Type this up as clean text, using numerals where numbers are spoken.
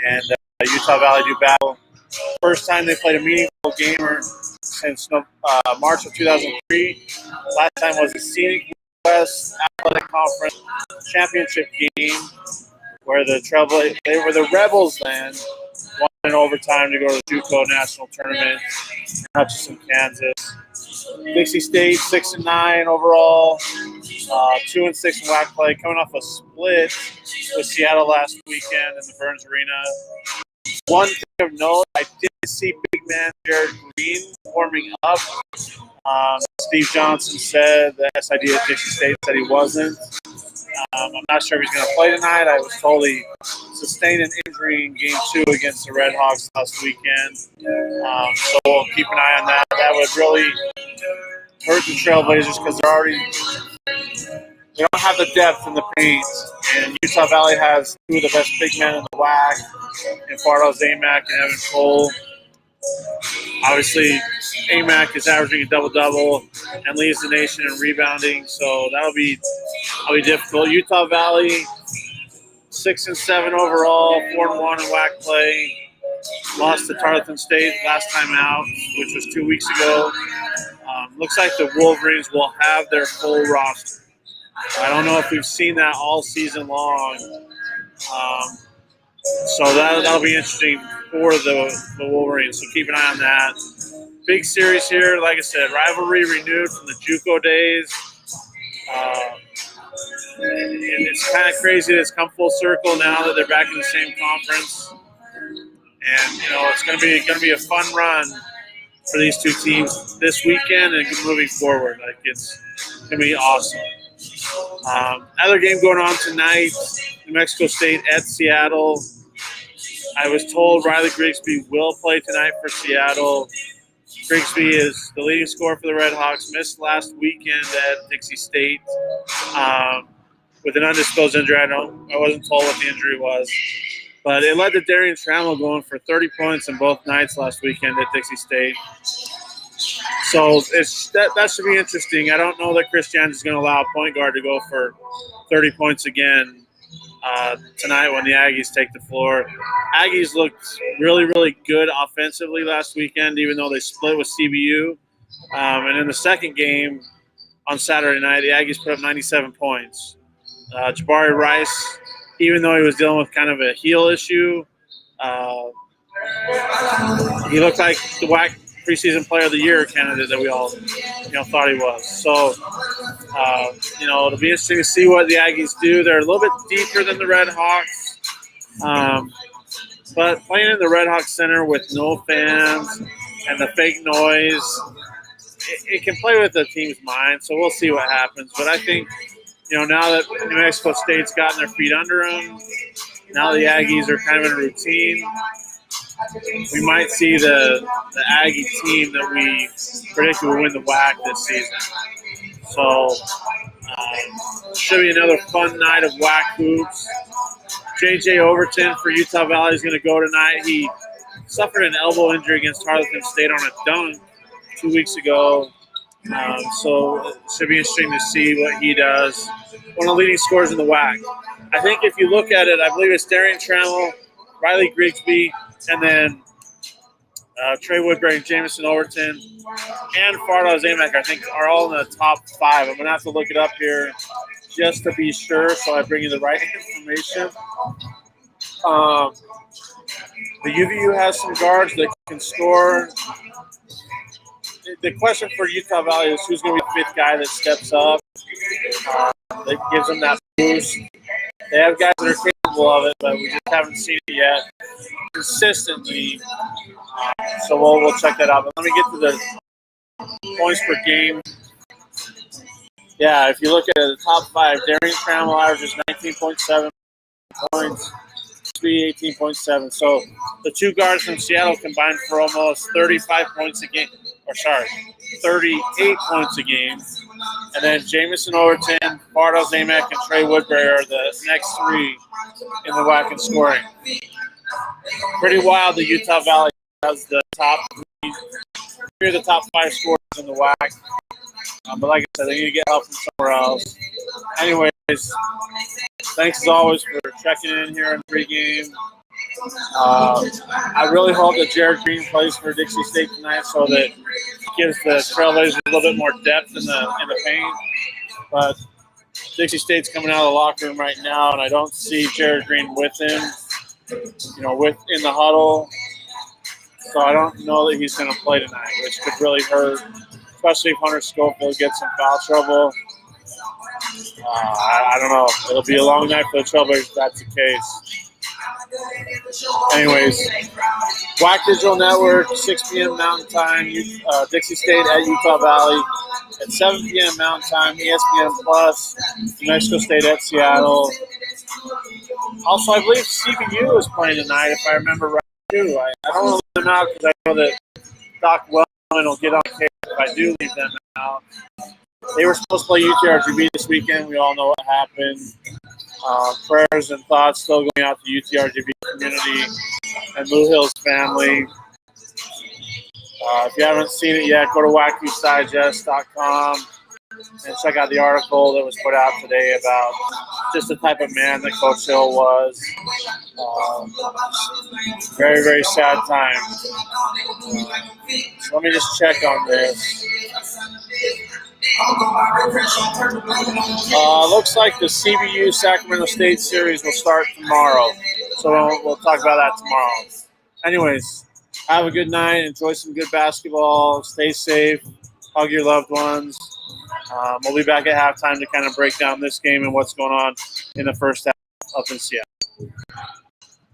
and Utah Valley do battle. First time they played a meaningful game since March of 2003. Last time was the Scenic West Athletic Conference Championship game, where they were the Rebels then, won in overtime to go to the JUCO National Tournament in Hutchinson, Kansas. Dixie State 6-9 overall, 2-6 in WAC play, coming off a split with Seattle last weekend in the Burns Arena. One thing of note, I did see big man Jared Green warming up. Steve Johnson said the SID at Dixie State said he wasn't. I'm not sure if he's going to play tonight. I was told he sustained an injury in Game 2 against the Red Hawks last weekend. So we'll keep an eye on that. That would really hurt the Trailblazers because they don't have the depth in the paint. And Utah Valley has two of the best big men in the WAC, in Fardo Zamak and Evan Cole. Obviously, AMAC is averaging a double-double and leads the nation in rebounding, so that'll be difficult. Utah Valley, 6-7 overall, 4-1 in WAC play. Lost to Tarleton State last time out, which was 2 weeks ago. Looks like the Wolverines will have their full roster. I don't know if we've seen that all season long. So that'll be interesting for the Wolverines. So keep an eye on that. Big series here. Like I said, rivalry renewed from the JUCO days. And it's kind of crazy that it's come full circle now that they're back in the same conference. And it's going to be a fun run for these two teams this weekend and moving forward. Like it's going to be awesome. Other game going on tonight, New Mexico State at Seattle. I was told Riley Grigsby will play tonight for Seattle. Grigsby is the leading scorer for the Red Hawks. Missed last weekend at Dixie State with an undisclosed injury. I wasn't told what the injury was. But it led to Darian Trammell going for 30 points in both nights last weekend at Dixie State. So that should be interesting. I don't know that Chris Jans is going to allow a point guard to go for 30 points again tonight when the Aggies take the floor. Aggies looked really, really good offensively last weekend, even though they split with CBU. And in the second game on Saturday night, the Aggies put up 97 points. Jabari Rice, even though he was dealing with kind of a heel issue, he looked like the WAC preseason player of the year candidate that we all thought he was. So it'll be interesting to see what the Aggies do. They're a little bit deeper than the Red Hawks, but playing in the Red Hawks Center with no fans and the fake noise, it can play with the team's mind. So we'll see what happens. But I think now that New Mexico State's gotten their feet under them, now the Aggies are kind of in a routine. We might see the Aggie team that we predicted would win the WAC this season. So should be another fun night of WAC hoops. J.J. Overton for Utah Valley is going to go tonight. He suffered an elbow injury against Tarleton State on a dunk 2 weeks ago. So it should be interesting to see what he does. One of the leading scorers in the WAC. I think if you look at it, I believe it's Darian Trammell, Riley Grigsby, and then Trey Woodbury and Jamison Overton and Fardo Zamak, I think, are all in the top 5. I'm going to have to look it up here just to be sure so I bring you the right information. The UVU has some guards that can score. The question for Utah Valley is who's going to be the 5th guy that steps up, that gives them that boost. They have guys that are capable of it, but we just haven't seen it yet consistently. So we'll check that out. But let me get to the points per game. Yeah, if you look at the top 5, Darian Trammell averages 19.7 points, 18.7. So the two guards from Seattle combined for almost 35 points a game. 38 points a game. And then Jamison Overton, Fardo Zamak, and Trey Woodbury are the next 3 in the WAC in scoring. Pretty wild that Utah Valley has the top 3 of the top 5 scorers in the WAC. But like I said, they need to get help from somewhere else. Anyways, thanks as always for checking in here in pregame. I really hope that Jared Green plays for Dixie State tonight, so that gives the Trailblazers a little bit more depth in the paint. But Dixie State's coming out of the locker room right now, and I don't see Jared Green with him, in the huddle. So I don't know that he's going to play tonight, which could really hurt, especially if Hunter Schofield gets some foul trouble. I don't know. It'll be a long night for the Trailblazers if that's the case. Anyways, WAC Digital Network, 6 p.m. Mountain Time, Dixie State at Utah Valley. At 7 p.m. Mountain Time, ESPN Plus, New Mexico State at Seattle. Also, I believe CBU is playing tonight, if I remember right, too. I don't want to leave them out because I know that Doc Wellman will get on case if I do leave them out. They were supposed to play UTRGB this weekend. We all know what happened. Prayers and thoughts still going out to the UTRGB community and Blue Hills family. If you haven't seen it yet, go to WACUSdigest.com and check out the article that was put out today about just the type of man that Coach Hill was. Very, very sad time. So let me just check on this. Looks like the CBU Sacramento State series will start tomorrow. So we'll talk about that tomorrow. Anyways, have a good night. Enjoy some good basketball. Stay safe. Hug your loved ones. We'll be back at halftime to kind of break down this game and what's going on in the first half up in Seattle.